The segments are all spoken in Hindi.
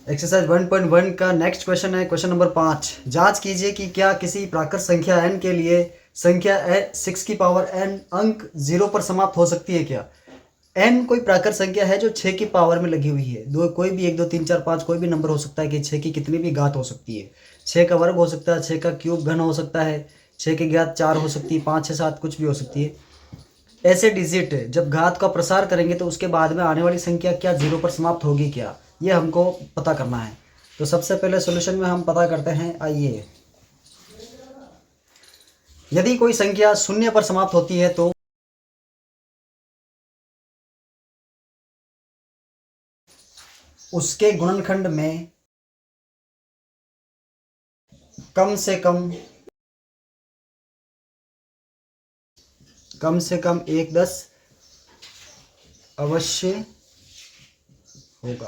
एक्सरसाइज 1.1 का नेक्स्ट क्वेश्चन है क्वेश्चन नंबर 5। जांच कीजिए कि क्या किसी प्राकृत संख्या n के लिए संख्या 6 की पावर n अंक 0 पर समाप्त हो सकती है क्या। n कोई प्राकृत संख्या है जो 6 की पावर में लगी हुई है। दो कोई भी 1 2 3 4 5 कोई भी नंबर हो सकता है कि 6 की कितनी भी घात हो सकती है। 6 का वर्ग हो सकता है, 6 का क्यूब घन हो सकता है, 6 की घात 4 हो सकती है, 5 6 7 कुछ भी हो सकती है। ऐसे डिजिट जब घात का प्रसार करेंगे तो उसके बाद में आने वाली संख्या क्या 0 पर समाप्त होगी क्या, ये हमको पता करना है। तो सबसे पहले सॉल्यूशन में हम पता करते हैं। आइए, यदि कोई संख्या 0 पर समाप्त होती है तो उसके गुणनखंड में कम से कम एक 10 अवश्य होगा।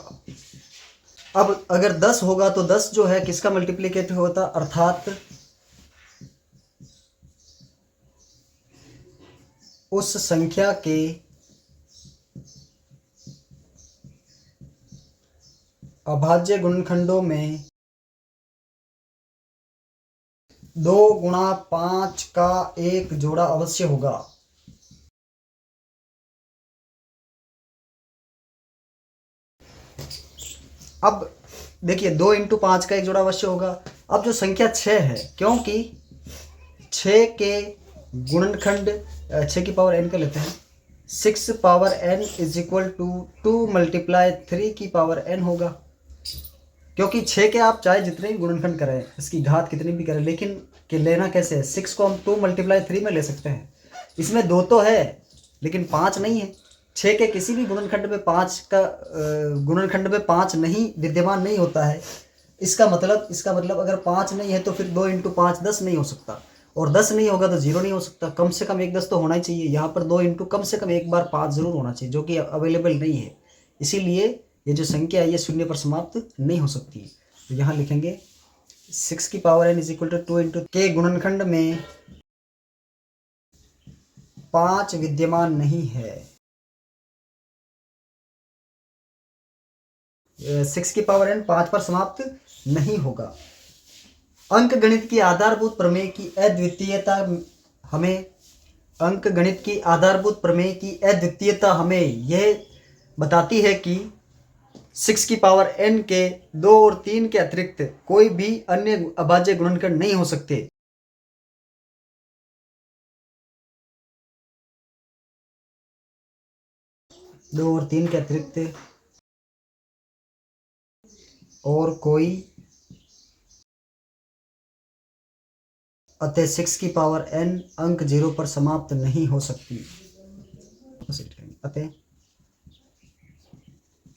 अब अगर 10 होगा तो 10 जो है किसका मल्टीप्लिकेटिव होता, अर्थात उस संख्या के अभाज्य गुणनखंडों में 2 गुणा 5 का एक जोड़ा अवश्य होगा। अब देखिए 2 इंटू 5 का एक जोड़ा अवश्य होगा। अब जो संख्या 6 है, क्योंकि 6 के गुणनखंड 6 की पावर n का लेते हैं, 6 power n is equal to 2 multiply 3 की पावर n होगा। क्योंकि 6 के आप चाहे जितने भी गुणनखंड करें, इसकी घात कितनी भी करें, लेकिन कि लेना कैसे है, 6 को हम 2 मल्टीप्लाई 3 में ले सकते हैं। इसमें 2 तो है लेकिन 5 नहीं है। 6 के किसी भी गुणनखंड में 5 का गुणनखंड में 5 नहीं विद्यमान नहीं होता है। इसका मतलब अगर 5 नहीं है तो फिर 2 इंटू 5 10 नहीं हो सकता, और 10 नहीं होगा तो 0 नहीं हो सकता। कम से कम एक 10 तो होना ही चाहिए। यहाँ पर 2 इंटू कम से कम एक बार 5 जरूर होना चाहिए, जो कि अवेलेबल नहीं है। इसीलिए ये जो संख्या है ये 0 पर समाप्त नहीं हो सकती। तो यहाँ लिखेंगे 6 की power n is equal to 2 into के गुणनखंड में 5 विद्यमान नहीं है। 6 की पावर n 5 पर समाप्त नहीं होगा। अंक गणित की आधारभूत प्रमेय की अद्वितीयता हमें यह बताती है कि 6 की पावर n के 2 और 3 के अतिरिक्त कोई भी अन्य अभाज्य गुणनखंड नहीं हो सकते। दो और 3 के अतिरिक्त और कोई, अतः 6 की पावर n अंक 0 पर समाप्त नहीं हो सकती। अतः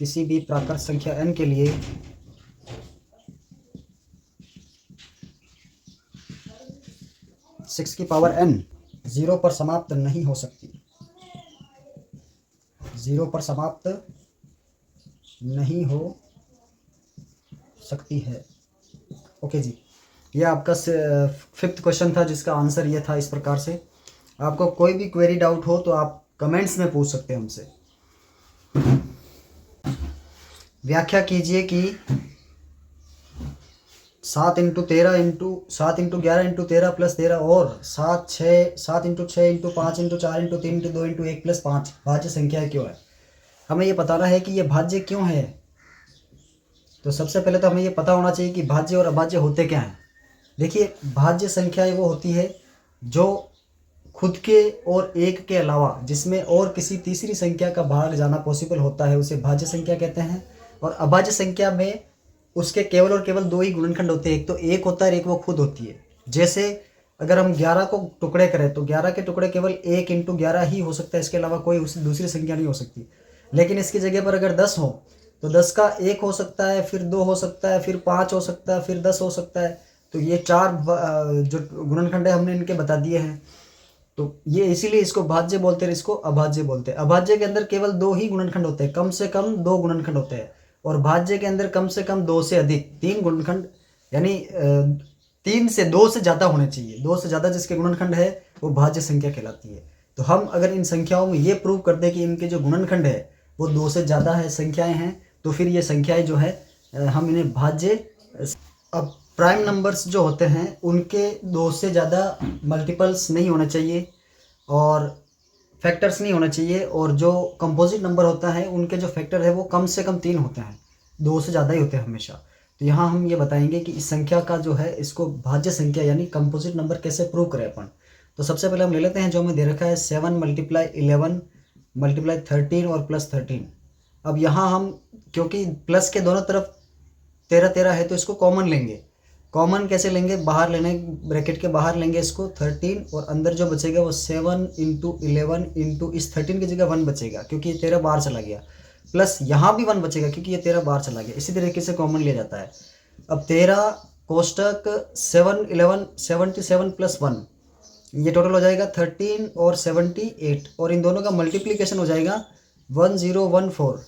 किसी भी प्राकृत संख्या n के लिए सिक्स की पावर n 0 पर समाप्त नहीं हो सकती, 0 पर समाप्त नहीं हो सकती है। ओके जी, यह आपका 5th क्वेश्चन था जिसका आंसर ये था। इस प्रकार से आपको कोई भी क्वेरी डाउट हो तो आप कमेंट्स में पूछ सकते हैं हमसे। व्याख्या कीजिए कि 7 into 13 into 7 into 11 into 13 plus 13 और 7 into 6 into 5 into 4 into 3 into 2 into 1 plus 5 भाज्य संख्या क्यों है। हमें ये बताना है कि ये भाज्य क्यों है। तो सबसे पहले तो हमें ये पता होना चाहिए कि भाज्य और अभाज्य होते क्या हैं। देखिए, भाज्य संख्या वो होती है जो खुद के और एक के अलावा जिसमें और किसी तीसरी संख्या का भाग जाना पॉसिबल होता है, उसे भाज्य संख्या कहते हैं। और अभाज्य संख्या में उसके केवल और केवल 2 ही गुणनखंड होते हैं, एक तो एक होता है, एक वो खुद होती है। जैसे अगर हम 11 को टुकड़े करें तो 11 के टुकड़े केवल 1 इंटू 11 ही हो सकता है, इसके अलावा कोई उस दूसरी संख्या नहीं हो सकती। लेकिन इसकी जगह पर अगर 10 हो तो 10 का 1 हो सकता है, फिर 2 हो सकता है, फिर 5 हो सकता है, फिर 10 हो सकता है। तो ये 4 जो गुणनखंड है हमने इनके बता दिए हैं। तो ये इसीलिए इसको भाज्य बोलते हैं, इसको अभाज्य बोलते हैं। अभाज्य के अंदर केवल 2 ही गुणनखंड होते हैं, कम से कम 2 गुणनखंड होते हैं। और भाज्य के अंदर कम से कम 2 से अधिक 3 गुणनखंड, यानी 3 से 2 से ज़्यादा होने चाहिए। 2 से ज़्यादा जिसके गुणनखंड है वो भाज्य संख्या कहलाती है। तो हम अगर इन संख्याओं में ये प्रूव कर दें कि इनके जो गुणनखंड है वो 2 से ज़्यादा है संख्याएं हैं, तो फिर ये संख्याएं जो है हम इन्हें भाज्य। अब प्राइम नंबर्स जो होते हैं उनके दो से ज़्यादा मल्टीपल्स नहीं होने चाहिए और फैक्टर्स नहीं होने चाहिए, और जो कंपोजिट नंबर होता है उनके जो फैक्टर है वो कम से कम 3 होते हैं, 2 से ज़्यादा ही होते हैं हमेशा। तो यहाँ हम ये बताएंगे कि इस संख्या का जो है इसको भाज्य संख्या यानी कंपोजिट नंबर कैसे प्रूव करें अपन। तो सबसे पहले हम ले लेते हैं जो हमें दे रखा है 7 × 11 × 13 और +13। अब यहाँ हम क्योंकि प्लस के दोनों तरफ 13 है तो इसको कॉमन लेंगे। कॉमन कैसे लेंगे, बाहर लेने, ब्रैकेट के बाहर लेंगे इसको 13 और अंदर जो बचेगा वो 7 × 11 इंटू इस 13 की जगह 1 बचेगा क्योंकि ये 13 बाहर चला गया, प्लस यहाँ भी 1 बचेगा क्योंकि ये 13 बाहर चला गया। इसी तरीके से कॉमन लिया जाता है। अब 13 कोष्टक 7 11 77 + 1 ये टोटल हो जाएगा 13 और 78 और इन दोनों का मल्टीप्लिकेशन हो जाएगा 1014।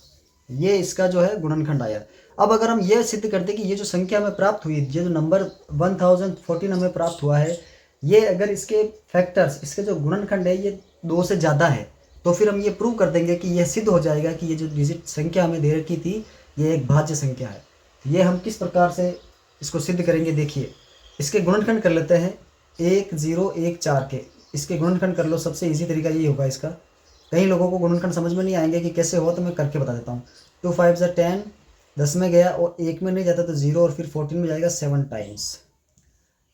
ये इसका जो है गुणनखंड आया। अब अगर हम ये सिद्ध करते कि ये जो संख्या हमें प्राप्त हुई, ये जो नंबर 1014 हमें प्राप्त हुआ है, ये अगर इसके फैक्टर्स, इसके जो गुणनखंड है ये 2 से ज़्यादा है, तो फिर हम ये प्रूव कर देंगे कि यह सिद्ध हो जाएगा कि ये जो डिजिट संख्या हमें दे रखी थी ये एक भाज्य संख्या है। ये हम किस प्रकार से इसको सिद्ध करेंगे, देखिए इसके गुणनखंड कर लेते हैं 1 0 1 4 के। इसके गुणनखंड कर लो, सबसे ईजी तरीका ये होगा इसका। कई लोगों को गुणनखंड समझ में नहीं आएंगे कि कैसे हो, तो मैं करके बता देता हूँ। 2 5 10, 10 में गया और 1 में नहीं जाता तो 0 और फिर 14 में जाएगा 7 टाइम्स।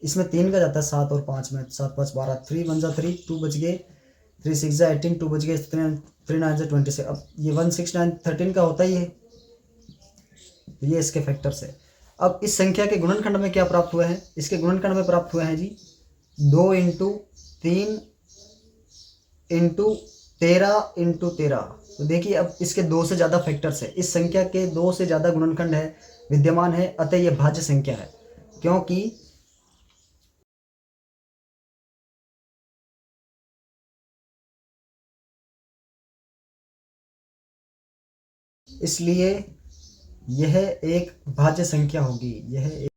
इसमें 3 का जाता है 7 और 5 में, 7 5 12, 3 1 3, 2 बच गए, 3 6 18, 2 बच गए, 3 9 26। अब ये 1 6 9 13 का होता ही है, ये इसके फैक्टर्स है। अब इस संख्या के गुणनखंड में क्या प्राप्त हुए हैं, इसके गुणनखंड में प्राप्त हुए हैं जी 2 × 3 × 13 × 13। तो देखिए अब इसके 2 से ज़्यादा फैक्टर्स है, इस संख्या के 2 से ज़्यादा गुणनखंड है विद्यमान है, अतः यह भाज्य संख्या है। क्योंकि इसलिए यह एक भाज्य संख्या होगी। यह एक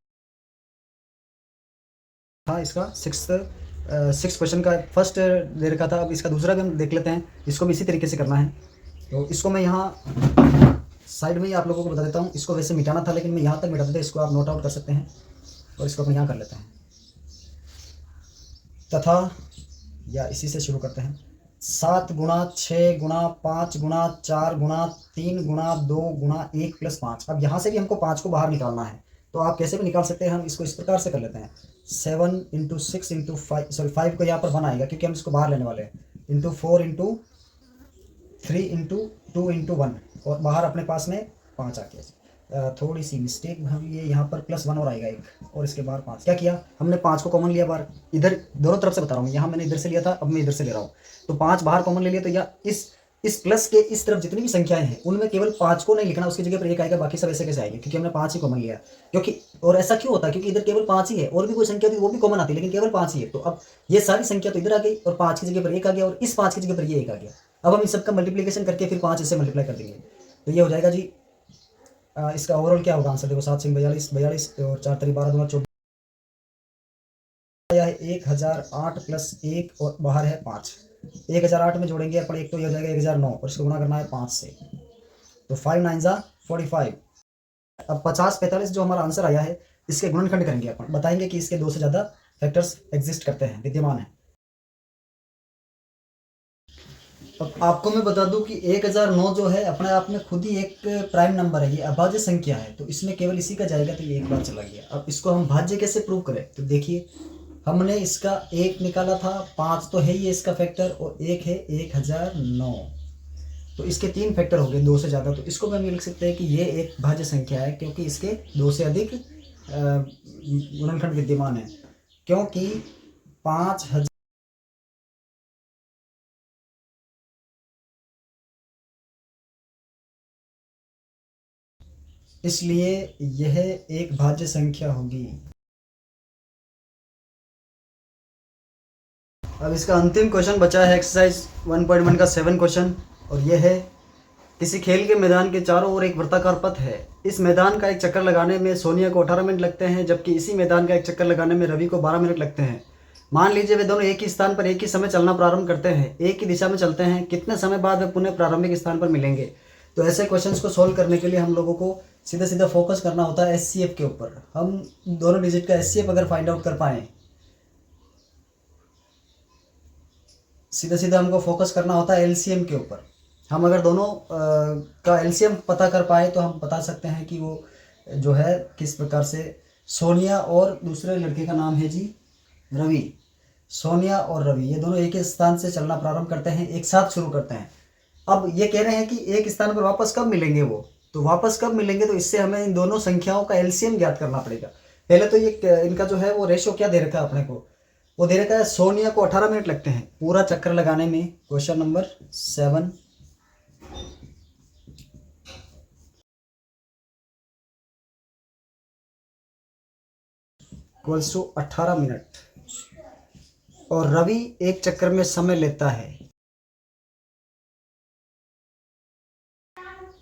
था इसका सिक्स क्वेश्चन का फर्स्ट दे रखा था। अब इसका दूसरा भी हम देख लेते हैं, इसको भी इसी तरीके से करना है। तो इसको मैं यहाँ साइड में ही आप लोगों को बता देता हूँ। इसको वैसे मिटाना था लेकिन मैं यहाँ तक मिटा देता, इसको आप नोट आउट कर सकते हैं और इसको अपन यहाँ कर लेते हैं। तथा या इसी से शुरू करते हैं 7 × 6 × 5 × 4 × 3 × 2 × 1 + 5। अब यहाँ से भी हमको 5 को बाहर निकालना है, तो आप कैसे भी निकाल सकते हैं। हम इसको इस प्रकार से कर लेते हैं 7 × 6 × 5, सॉरी 5 को यहाँ पर 1 आएगा क्योंकि हम इसको बाहर लेने वाले हैं, इंटू 4 × 3 × 2 × 1 और बाहर अपने पास में 5 आ गया। थोड़ी सी मिस्टेक हम ये यहाँ पर +1 और आएगा एक, और इसके बाहर 5। क्या किया हमने, 5 को कॉमन लिया बाहर, इधर दोनों तरफ से बता रहा हूँ, यहाँ मैंने इधर से लिया था, अब मैं इधर से ले रहा हूँ, तो 5 बाहर कॉमन ले लिया। तो या इस प्लस के इस तरफ जितनी भी संख्याएं हैं उनमें केवल 5 को नहीं लिखना, उसकी जगह पर 1 आएगा, बाकी सब ऐसे कैसे आएंगे क्योंकि हमने 5 ही कॉमन लिया। क्योंकि और ऐसा क्यों होता है, क्योंकि इधर केवल 5 ही है, और भी कोई संख्या थी वो भी कॉमन आती है लेकिन केवल 5 ही है। तो अब ये सारी संख्या तो इधर आ गई और 5 की जगह पर 1 आ गया और इस 5 की जगह पर ये 1 आ गया। अब हम इस सबका मल्टीप्लीकेशन करके फिर 5 इससे मल्टीप्लाई कर देंगे, तो ये हो जाएगा जी। इसका ओवरऑल क्या होगा आंसर, देखो 7 से 42 42 और 4 3 12 2 24 है 1008 + 1 और बाहर है 5। 1008 में जोड़ेंगे अपन 1 तो ये हो जाएगा 1009 और इसको गुणा करना है 5 से, तो 5 9 जा 45। अब 50 45 जो हमारा आंसर आया है इसके गुणनखंड करेंगे अपन, बताएंगे कि इसके 2 से ज़्यादा फैक्टर्स एग्जिस्ट करते हैं, विद्यमान है। अब आपको मैं बता दूं कि 1009 जो है अपने आप में खुद ही एक प्राइम नंबर है, ये अभाज्य संख्या है, तो इसमें केवल इसी का जाएगा, तो ये एक बार चला गया। अब इसको हम भाज्य कैसे प्रूव करें, तो देखिए हमने इसका 1 निकाला था, 5 तो है ही इसका फैक्टर और 1 है 1009, तो इसके 3 फैक्टर हो गए 2 से ज़्यादा। तो इसको हम लिख सकते हैं कि ये एक भाज्य संख्या है क्योंकि इसके 2 से अधिक गुणनखंड विद्यमान है। क्योंकि 5000 इसलिए यह एक भाज्य संख्या होगी। अब इसका अंतिम क्वेश्चन बचा है एक्सरसाइज 1.1 का 7 क्वेश्चन, और यह है किसी खेल के मैदान के चारों ओर एक वृत्ताकार पथ है। इस मैदान का एक चक्कर लगाने में सोनिया को 18 मिनट लगते हैं, जबकि इसी मैदान का एक चक्कर लगाने में रवि को 12 मिनट लगते हैं। मान लीजिए वे दोनों एक ही स्थान पर एक ही समय चलना प्रारंभ करते हैं, एक ही दिशा में चलते हैं, कितने समय बाद वे पुनः प्रारंभिक स्थान पर मिलेंगे। तो ऐसे क्वेश्चंस को सोल्व करने के लिए हम लोगों को सीधा सीधा फोकस करना होता है HCF के ऊपर। हम दोनों डिजिट का HCF अगर फाइंड आउट कर पाए, सीधा सीधा हमको फोकस करना होता है LCM के ऊपर। हम अगर दोनों का LCM पता कर पाए तो हम बता सकते हैं कि वो जो है किस प्रकार से। सोनिया और दूसरे लड़के का नाम है जी रवि। सोनिया और रवि ये दोनों एक ही स्थान से चलना प्रारंभ करते हैं, एक साथ शुरू करते हैं। अब ये कह रहे हैं कि एक स्थान पर वापस कब मिलेंगे वो, तो वापस कब मिलेंगे, तो इससे हमें इन दोनों संख्याओं का LCM ज्ञात करना पड़ेगा। पहले तो ये इनका जो है वो रेशो क्या दे रखा है अपने को, वो दे रखा है सोनिया को 18 मिनट लगते हैं पूरा चक्कर लगाने में। Question number 7 equals to 18 minute, और रवि एक चक्कर में समय लेता है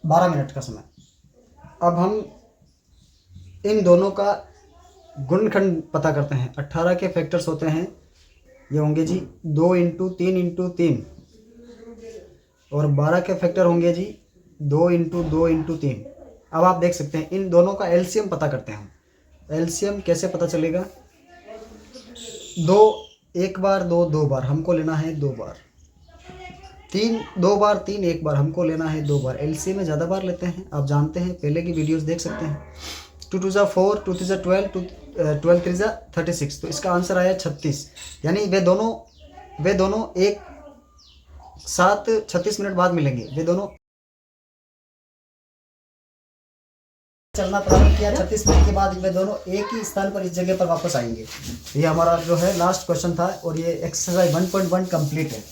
12 मिनट का समय। अब हम इन दोनों का गुणनखंड पता करते हैं। 18 के फैक्टर्स होते हैं, ये होंगे जी 2 इंटू 3 इंटू 3, और 12 के फैक्टर होंगे जी 2 इंटू 2 इंटू 3। अब आप देख सकते हैं इन दोनों का LCM पता करते हैं हम। LCM कैसे पता चलेगा, 2 एक बार, 2 दो बार, हमको लेना है 2 बार। 3 2 बार, 3 एक बार, हमको लेना है 2 बार। LCM में ज़्यादा बार लेते हैं, आप जानते हैं, पहले की वीडियोस देख सकते हैं। 2 2 जा 4, 2 3 जा 12, 12 3 जा 36, तो इसका आंसर आया 36। यानी वे दोनों एक साथ 36 मिनट बाद मिलेंगे। वे दोनों चलना प्रारंभ किया, 36 मिनट के बाद वे दोनों एक ही स्थान पर इस जगह पर वापस आएंगे। ये हमारा जो है लास्ट क्वेश्चन था, और ये एक्सरसाइज 1.1 कंप्लीट है।